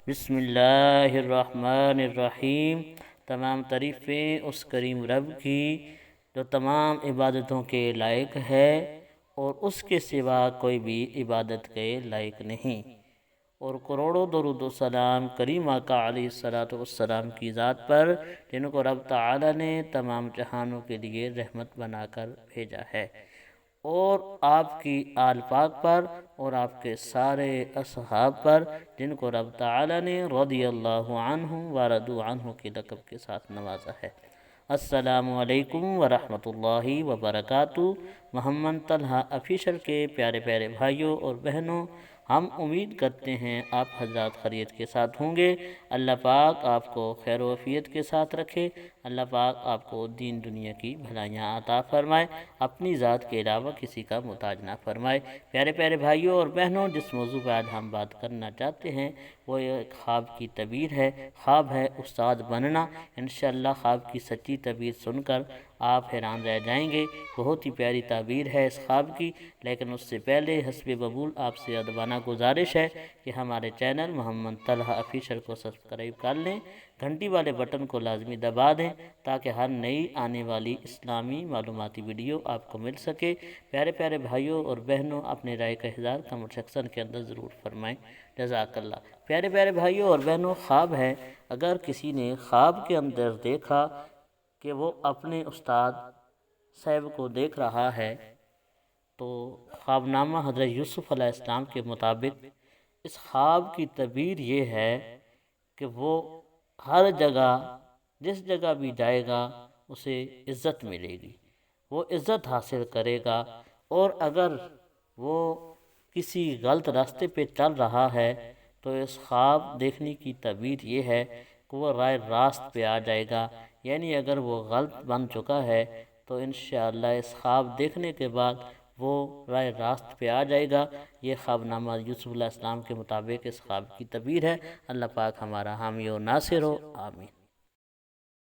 بسم اللہ الرحمن الرحیم۔ تمام تعریفیں اس کریم رب کی جو تمام عبادتوں کے لائق ہے اور اس کے سوا کوئی بھی عبادت کے لائق نہیں، اور کروڑوں درود و سلام کریم آقا علیہ الصلوۃ والسلام کی ذات پر، جن کو رب تعالی نے تمام جہانوں کے لیے رحمت بنا کر بھیجا ہے، اور آپ کی آل پاک پر اور آپ کے سارے اصحاب پر، جن کو رب تعالی نے رضی اللہ عنہ ورضوا عنہ کے لقب کے ساتھ نوازا ہے۔ السلام علیکم ورحمۃ اللہ وبرکاتہ۔ محمد طلحہ آفیشل کے پیارے پیارے بھائیوں اور بہنوں، ہم امید کرتے ہیں آپ حضرات خیریت کے ساتھ ہوں گے۔ اللہ پاک آپ کو خیر و عافیت کے ساتھ رکھے، اللہ پاک آپ کو دین دنیا کی بھلائیاں عطا فرمائے، اپنی ذات کے علاوہ کسی کا محتاج نہ فرمائے۔ پیارے پیارے بھائیوں اور بہنوں، جس موضوع پر آج ہم بات کرنا چاہتے ہیں وہ ایک خواب کی تعبیر ہے۔ خواب ہے استاد بننا۔ انشاءاللہ خواب کی سچی تعبیر سن کر آپ حیران رہ جائیں گے۔ بہت ہی پیاری تعبیر ہے اس خواب کی، لیکن اس سے پہلے حسب قبول آپ سے ادبانہ گزارش ہے کہ ہمارے چینل محمد طلحہ آفیشل کو سبسکرائب کر لیں، گھنٹی والے بٹن کو لازمی دبا دیں تاکہ ہر نئی آنے والی اسلامی معلوماتی ویڈیو آپ کو مل سکے۔ پیارے پیارے بھائیوں اور بہنوں، اپنے رائے کا اظہار کمنٹ سیکشن کے اندر ضرور فرمائیں، جزاک اللہ۔ پیارے پیارے بھائیوں اور بہنوں، خواب ہے، اگر کسی نے خواب کے اندر دیکھا کہ وہ اپنے استاد صاحب کو دیکھ رہا ہے، تو خواب نامہ حضرت یوسف علیہ السلام کے مطابق اس خواب کی تعبیر یہ ہے کہ وہ ہر جگہ، جس جگہ بھی جائے گا اسے عزت ملے گی، وہ عزت حاصل کرے گا، اور اگر وہ کسی غلط راستے پہ چل رہا ہے تو اس خواب دیکھنے کی تعبیر یہ ہے کہ وہ راہ راست پہ آ جائے گا، یعنی اگر وہ غلط بن چکا ہے تو انشاءاللہ اس خواب دیکھنے کے بعد وہ راہ راست پہ آ جائے گا۔ یہ خواب نامہ یوسف علیہ السلام کے مطابق اس خواب کی تعبیر ہے۔ اللہ پاک ہمارا حامی و ناصر ہو، آمین۔